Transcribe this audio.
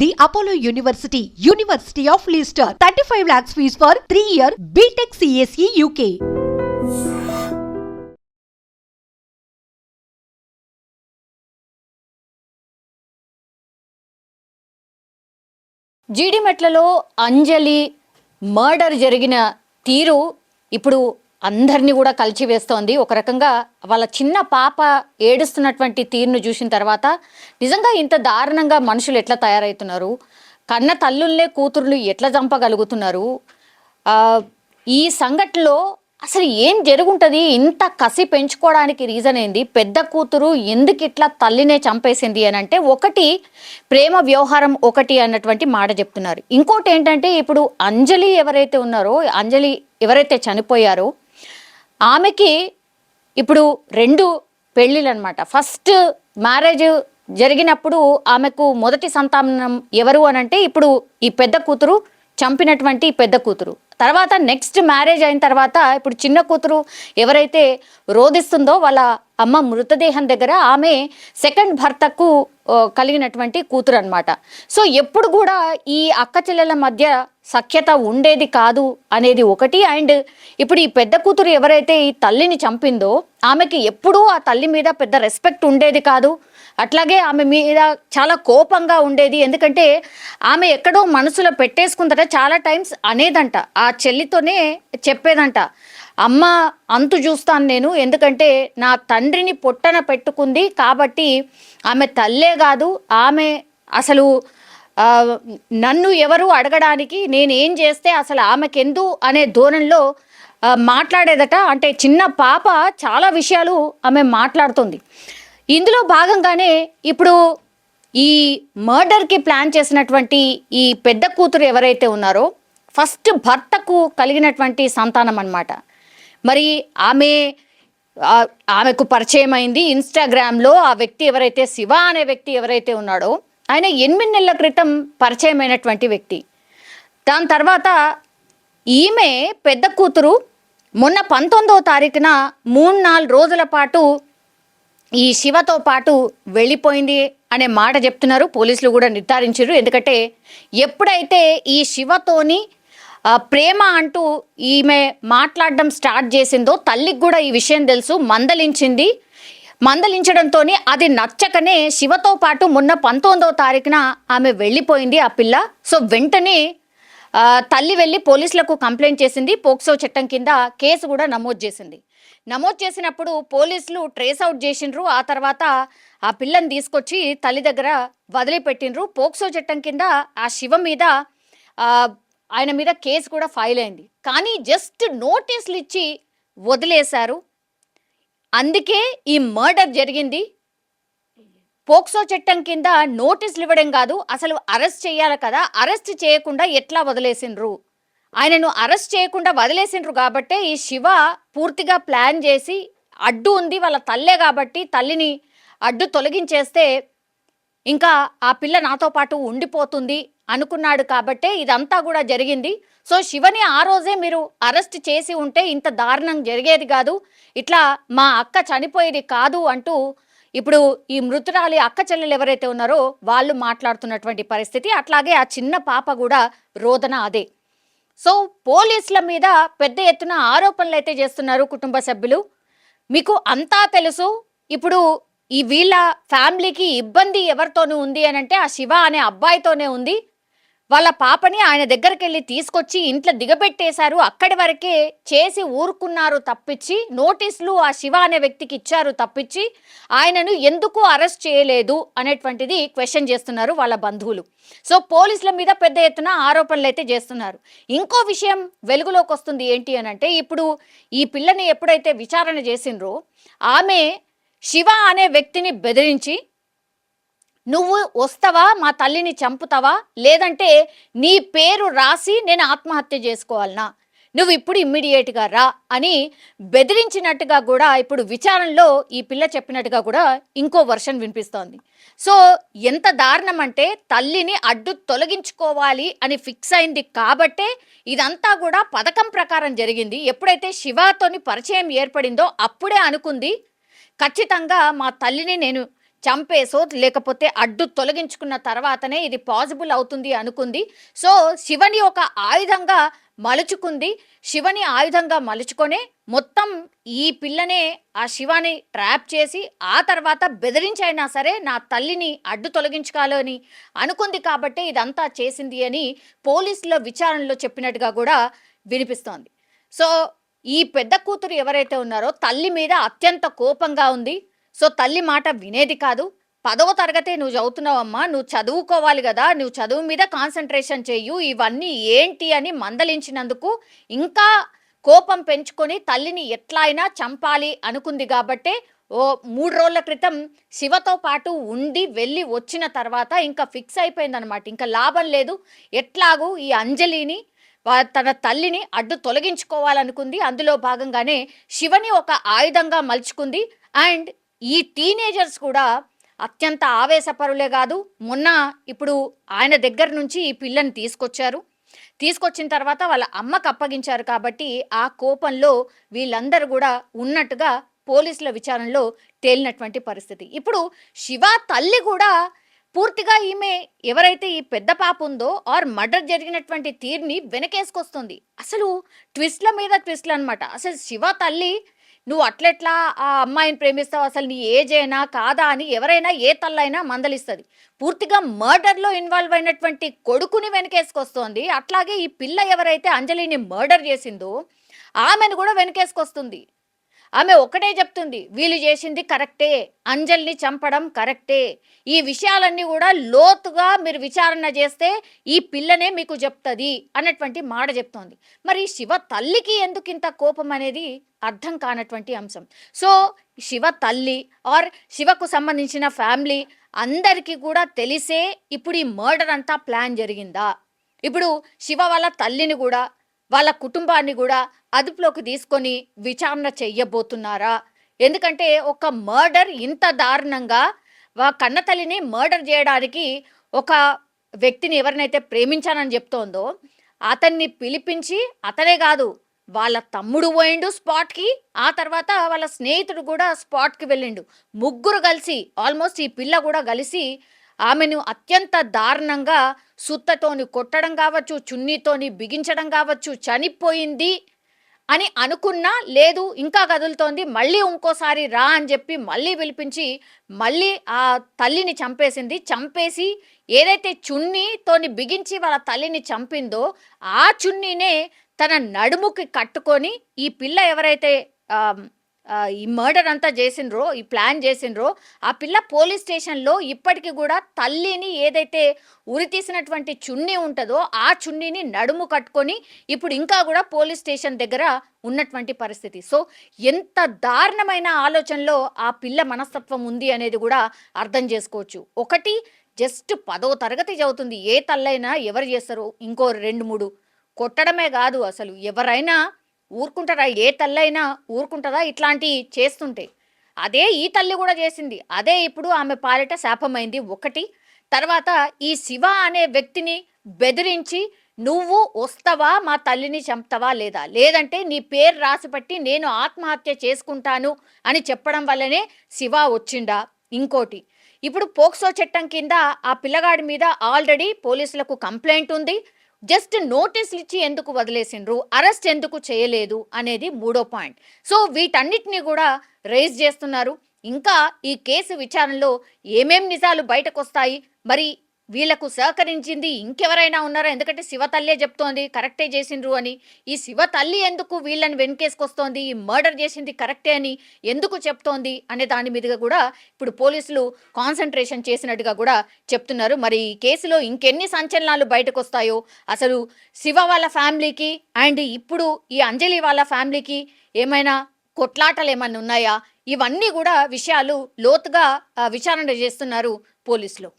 The Apollo University, University of Leicester, 35 lakhs fees for 3-year BTech CSE UK. జీడిమెట్లలో Anjali murder జరిగిన తీరు ఇప్పుడు అందరినీ కూడా కలిచివేస్తోంది. ఒక రకంగా వాళ్ళ చిన్న పాప ఏడుస్తున్నటువంటి తీరును చూసిన తర్వాత నిజంగా ఇంత దారుణంగా మనుషులు ఎట్లా తయారవుతున్నారు, కన్న తల్లుల్నే కూతుర్లు ఎట్లా చంపగలుగుతున్నారు, ఈ సంఘటనలో అసలు ఏం జరుగుంటుంది, ఇంత కసి పెంచుకోవడానికి రీజన్ ఏంది, పెద్ద కూతురు ఎందుకు ఇట్లా తల్లినే చంపేసింది అని అంటే ఒకటి ప్రేమ వ్యవహారం ఒకటి అన్నటువంటి మాట చెప్తున్నారు. ఇంకోటి ఏంటంటే ఇప్పుడు అంజలి ఎవరైతే ఉన్నారో, అంజలి ఎవరైతే చనిపోయారో ఆమెకి ఇప్పుడు 2 పెళ్ళిళ్ళు అనమాట. ఫస్ట్ మ్యారేజ్ జరిగినప్పుడు ఆమెకు మొదటి సంతానం ఎవరు అనంటే ఇప్పుడు ఈ పెద్ద కూతురు చంపినటువంటి పెద్ద కూతురు. తర్వాత నెక్స్ట్ మ్యారేజ్ అయిన తర్వాత ఇప్పుడు చిన్న కూతురు ఎవరైతే రోధిస్తుందో వాళ్ళ అమ్మ మృతదేహం దగ్గర ఆమె సెకండ్ భర్తకు కలిగినటువంటి కూతురు అనమాట. సో ఎప్పుడు కూడా ఈ అక్క చెల్లెల మధ్య సఖ్యత ఉండేది కాదు అనేది ఒకటి. అండ్ ఇప్పుడు ఈ పెద్ద కూతురు ఎవరైతే ఈ తల్లిని చంపిందో ఆమెకి ఎప్పుడూ ఆ తల్లి మీద పెద్ద రెస్పెక్ట్ ఉండేది కాదు. అట్లాగే ఆమె మీద చాలా కోపంగా ఉండేది. ఎందుకంటే ఆమె ఎక్కడో మనసులో పెట్టేసుకుందట, చాలా టైమ్స్ అనేదంట, ఆ చెల్లితోనే చెప్పేదంట, అమ్మ అంతు చూస్తాను నేను, ఎందుకంటే నా తండ్రిని పొట్టన పెట్టుకుంది కాబట్టి ఆమె తల్లే కాదు, ఆమె అసలు నన్ను ఎవరు అడగడానికి, నేనేం చేస్తే అసలు ఆమెకెందు అనే ధోరణిలో మాట్లాడేదట. అంటే చిన్న పాప చాలా విషయాలు ఆమె మాట్లాడుతుంది. ఇందులో భాగంగానే ఇప్పుడు ఈ మర్డర్కి ప్లాన్ చేసినటువంటి ఈ పెద్ద కూతురు ఎవరైతే ఉన్నారో ఫస్ట్ భర్తకు కలిగినటువంటి సంతానం అన్నమాట. మరి ఆమెకు పరిచయం అయింది ఇన్స్టాగ్రామ్లో. ఆ వ్యక్తి ఎవరైతే శివ అనే వ్యక్తి ఎవరైతే ఉన్నాడో ఆయన 8 నెలల క్రితం పరిచయం అయినటువంటి వ్యక్తి. దాని తర్వాత ఈమె పెద్ద కూతురు మొన్న 19వ తారీఖున 3-4 రోజుల పాటు ఈ శివతో పాటు వెళ్ళిపోయింది అనే మాట చెప్తున్నారు. పోలీసులు కూడా నిర్ధారించారు. ఎందుకంటే ఎప్పుడైతే ఈ శివతోని ప్రేమ అంటూ ఈమె మాట్లాడడం స్టార్ట్ చేసిందో తల్లికి కూడా ఈ విషయం తెలుసు, మందలించడంతో అది నచ్చకనే శివతో పాటు మొన్న 19వ తారీఖున ఆమె వెళ్ళిపోయింది ఆ పిల్ల. సో వెంటనే తల్లి వెళ్ళి పోలీసులకు కంప్లైంట్ చేసింది. పోక్సో చట్టం కింద కేసు కూడా నమోదు చేసింది. నమోదు చేసినప్పుడు పోలీసులు ట్రేస్ అవుట్ చేసిండ్రు. ఆ తర్వాత ఆ పిల్లని తీసుకొచ్చి తల్లి దగ్గర వదిలిపెట్టిండ్రు. పోక్సో చట్టం కింద ఆ శివ మీద ఆయన మీద కేసు కూడా ఫైల్ అయింది. కానీ జస్ట్ నోటీసులు ఇచ్చి వదిలేశారు. అందుకే ఈ మర్డర్ జరిగింది. పోక్సో చట్టం కింద నోటీసులు ఇవ్వడం కాదు, అసలు అరెస్ట్ చేయాలి కదా, అరెస్ట్ చేయకుండా ఎట్లా వదిలేసిండ్రు, ఆయనను అరెస్ట్ చేయకుండా వదిలేసిండ్రు కాబట్టే ఈ శివ పూర్తిగా ప్లాన్ చేసి అడ్డు ఉంది వాళ్ళ తల్లే కాబట్టి తల్లిని అడ్డు తొలగించేస్తే ఇంకా ఆ పిల్ల నాతో పాటు ఉండిపోతుంది అనుకున్నాడు కాబట్టే ఇదంతా కూడా జరిగింది. సో శివని ఆ రోజే మీరు అరెస్ట్ చేసి ఉంటే ఇంత దారుణం జరిగేది కాదు, ఇట్లా మా అక్క చనిపోయేది కాదు అంటూ ఇప్పుడు ఈ మృతురాలి అక్క చెల్లెలు ఎవరైతే ఉన్నారో వాళ్ళు మాట్లాడుతున్నటువంటి పరిస్థితి. అట్లాగే ఆ చిన్న పాప కూడా రోదన అదే. సో పోలీసుల మీద పెద్ద ఎత్తున ఆరోపణలు అయితే చేస్తున్నారు కుటుంబ సభ్యులు. మీకు అంతా తెలుసు, ఇప్పుడు ఈ వీళ్ళ ఫ్యామిలీకి ఇబ్బంది ఎవరితోనూ ఉంది అని అంటే ఆ శివ అనే అబ్బాయితోనే ఉంది. వాళ్ళ పాపని ఆయన దగ్గరికి వెళ్ళి తీసుకొచ్చి ఇంట్లో దిగబెట్టేశారు, అక్కడి వరకే చేసి ఊరుకున్నారు తప్పించి, నోటీసులు ఆ శివ అనే వ్యక్తికి ఇచ్చారు తప్పించి ఆయనను ఎందుకు అరెస్ట్ చేయలేదు అనేటువంటిది క్వశ్చన్ చేస్తున్నారు వాళ్ళ బంధువులు. సో పోలీసుల మీద పెద్ద ఎత్తున ఆరోపణలు అయితే చేస్తున్నారు. ఇంకో విషయం వెలుగులోకి వస్తుంది ఏంటి అని అంటే ఇప్పుడు ఈ పిల్లని ఎప్పుడైతే విచారణ చేసిండ్రో ఆమె శివ అనే వ్యక్తిని బెదిరించి, నువ్వు వస్తావా మా తల్లిని చంపుతావా, లేదంటే నీ పేరు రాసి నేను ఆత్మహత్య చేసుకోవాలనా, నువ్వు ఇప్పుడు ఇమ్మీడియట్గా రా అని బెదిరించినట్టుగా కూడా ఇప్పుడు విచారణలో ఈ పిల్ల చెప్పినట్టుగా కూడా ఇంకో వర్షన్ వినిపిస్తోంది. సో ఎంత దారుణం అంటే తల్లిని అడ్డు తొలగించుకోవాలి అని ఫిక్స్ అయింది కాబట్టే ఇదంతా కూడా పథకం ప్రకారం జరిగింది. ఎప్పుడైతే శివతోని పరిచయం ఏర్పడిందో అప్పుడే అనుకుంది ఖచ్చితంగా మా తల్లిని నేను చంపేసో లేకపోతే అడ్డు తొలగించుకున్న తర్వాతనే ఇది పాసిబుల్ అవుతుంది అనుకుంది. సో శివని ఒక ఆయుధంగా మలుచుకుంది. శివని ఆయుధంగా మలుచుకొనే మొత్తం ఈ పిల్లనే ఆ శివాని ట్రాప్ చేసి ఆ తర్వాత బెదిరించైనా సరే నా తల్లిని అడ్డు తొలగించుకోవాలని అనుకుంది కాబట్టి ఇదంతా చేసింది అని పోలీసుల విచారణలో చెప్పినట్టుగా కూడా వినిపిస్తోంది. సో ఈ పెద్ద కూతురు ఎవరైతే ఉన్నారో తల్లి మీద అత్యంత కోపంగా ఉంది. సో తల్లి మాట వినేది కాదు. 10వ తరగతి నువ్వు చదువుతున్నావమ్మా, నువ్వు చదువుకోవాలి కదా, నువ్వు చదువు మీద కాన్సన్ట్రేషన్ చెయ్యు, ఇవన్నీ ఏంటి అని మందలించినందుకు ఇంకా కోపం పెంచుకొని తల్లిని ఎట్లా అయినా చంపాలి అనుకుంది. కాబట్టే ఓ 3 రోజుల క్రితం శివతో పాటు ఉండి వెళ్ళి వచ్చిన తర్వాత ఇంకా ఫిక్స్ అయిపోయిందనమాట. ఇంకా లాభం లేదు, ఎట్లాగూ ఈ అంజలిని తన తల్లిని అడ్డు తొలగించుకోవాలనుకుంది. అందులో భాగంగానే శివని ఒక ఆయుధంగా మలుచుకుంది. అండ్ ఈ టీనేజర్స్ కూడా అత్యంత ఆవేశపరులే కాదు, మొన్న ఇప్పుడు ఆయన దగ్గర నుంచి ఈ పిల్లని తీసుకొచ్చిన తర్వాత వాళ్ళ అమ్మకు అప్పగించారు. కాబట్టి ఆ కోపంలో వీళ్ళందరూ కూడా ఉన్నట్టుగా పోలీసుల విచారణలో తేలినటువంటి పరిస్థితి. ఇప్పుడు శివ తల్లి కూడా పూర్తిగా ఈమె ఎవరైతే ఈ పెద్ద పాప ఉందో ఆర్ మర్డర్ జరిగినటువంటి తీరుని వెనకేసుకొస్తుంది. అసలు ట్విస్ట్ల మీద ట్విస్ట్లు అనమాట. అసలు శివ తల్లి నువ్వు అట్లెట్లా ఆ అమ్మాయిని ప్రేమిస్తావు, అసలు నీ ఏజ్ అయినా కాదా అని ఎవరైనా ఏ తల్లైనా మందలిస్తుంది. పూర్తిగా మర్డర్లో ఇన్వాల్వ్ అయినటువంటి కొడుకుని వెనకేసుకొస్తోంది. అట్లాగే ఈ పిల్ల ఎవరైతే అంజలిని మర్డర్ చేసిందో ఆమెను కూడా వెనకేసుకొస్తుంది. ఆమె ఒకటే చెప్తుంది, వీళ్ళు చేసింది కరెక్టే, అంజలిని చంపడం కరెక్టే, ఈ విషయాలన్నీ కూడా లోతుగా మీరు విచారణ చేస్తే ఈ పిల్లనే మీకు చెప్తుంది అన్నటువంటి మాట చెప్తోంది. మరి శివ తల్లికి ఎందుకు ఇంత కోపం అనేది అర్థం కానటువంటి అంశం. సో శివ తల్లి ఆర్ శివకు సంబంధించిన ఫ్యామిలీ అందరికీ కూడా తెలిసే ఇప్పుడు ఈ మర్డర్ అంతా ప్లాన్ జరిగిందా? ఇప్పుడు శివ వాళ్ళ తల్లిని కూడా వాళ్ళ కుటుంబాన్ని కూడా అదుపులోకి తీసుకొని విచారణ చెయ్యబోతున్నారా? ఎందుకంటే ఒక మర్డర్ ఇంత దారుణంగా కన్న తల్లిని మర్డర్ చేయడానికి ఒక వ్యక్తిని ఎవరినైతే ప్రేమించానని చెప్తోందో అతన్ని పిలిపించి, అతనే కాదు వాళ్ళ తమ్ముడు పోయిండు స్పాట్కి, ఆ తర్వాత వాళ్ళ స్నేహితుడు కూడా స్పాట్కి వెళ్ళిండు. ముగ్గురు కలిసి ఆల్మోస్ట్ ఈ పిల్ల కూడా కలిసి ఆమెను అత్యంత దారుణంగా సుత్తతోని కొట్టడం కావచ్చు, చున్నీతోని బిగించడం కావచ్చు, చనిపోయింది అని అనుకున్నా లేదు ఇంకా కదులుతోంది, మళ్ళీ ఇంకోసారి రా అని చెప్పి మళ్ళీ పిలిపించి మళ్ళీ ఆ తల్లిని చంపేసి ఏదైతే చున్నీతోని బిగించి వాళ్ళ తల్లిని చంపిందో ఆ చున్నీనే తన నడుముకి కట్టుకొని ఈ పిల్ల ఎవరైతే ఈ మర్డర్ అంతా చేసిండ్రో, ఈ ప్లాన్ చేసిండ్రో ఆ పిల్ల పోలీస్ స్టేషన్లో ఇప్పటికీ కూడా తల్లిని ఏదైతే ఉరి తీసినటువంటి చున్నీ ఉంటుందో ఆ చున్నీని నడుము కట్టుకొని ఇప్పుడు ఇంకా కూడా పోలీస్ స్టేషన్ దగ్గర ఉన్నటువంటి పరిస్థితి. సో ఎంత దారుణమైన ఆలోచనలో ఆ పిల్ల మనస్తత్వం ఉంది అనేది కూడా అర్థం చేసుకోవచ్చు. ఒకటి జస్ట్ 10వ తరగతి చదువుతుంది. ఏ తల్లైనా ఎవరు చేస్తారు? ఇంకో 2-3 కొట్టడమే కాదు, అసలు ఎవరైనా ఊరుకుంటారా? ఏ తల్లైనా ఊరుకుంటుందా ఇట్లాంటివి చేస్తుంటే? అదే ఈ తల్లి కూడా చేసింది. అదే ఇప్పుడు ఆమె పాలిట శాపమైంది ఒకటి. తర్వాత ఈ శివ అనే వ్యక్తిని బెదిరించి నువ్వు వస్తావా, మా తల్లిని చంపుతావా లేదా, లేదంటే నీ పేరు రాసిపెట్టి నేను ఆత్మహత్య చేసుకుంటాను అని చెప్పడం వల్లనే శివ వచ్చిండా? ఇంకోటి, ఇప్పుడు పోక్సో చట్టం కింద ఆ పిల్లగాడి మీద ఆల్రెడీ పోలీసులకు కంప్లైంట్ ఉంది. జస్ట్ నోటీసులు ఇచ్చి ఎందుకు వదిలేసిండ్రు, అరెస్ట్ ఎందుకు చేయలేదు అనేది 3వ పాయింట్. సో వీటన్నిటిని కూడా రైజ్ చేస్తున్నారు. ఇంకా ఈ కేసు విచారణలో ఏమేం నిజాలు బయటకు వస్తాయి, మరి వీళ్లకు సహకరించింది ఇంకెవరైనా ఉన్నారా? ఎందుకంటే శివ తల్లే చెప్తోంది కరెక్టే చేసిండ్రు అని. ఈ శివ తల్లి ఎందుకు వీళ్ళని వెనకేసుకొస్తోంది, ఈ మర్డర్ చేసింది కరెక్టే అని ఎందుకు చెప్తోంది అనే దాని మీదుగా కూడా ఇప్పుడు పోలీసులు కాన్సన్ట్రేషన్ చేసినట్టుగా కూడా చెప్తున్నారు. మరి ఈ కేసులో ఇంకెన్ని సంచలనాలు బయటకు వస్తాయో, అసలు శివ వాళ్ళ ఫ్యామిలీకి అండ్ ఇప్పుడు ఈ అంజలి వాళ్ళ ఫ్యామిలీకి ఏమైనా కొట్లాటలు ఏమైనా ఉన్నాయా, ఇవన్నీ కూడా విషయాలు లోతుగా విచారణ చేస్తున్నారు పోలీసులు.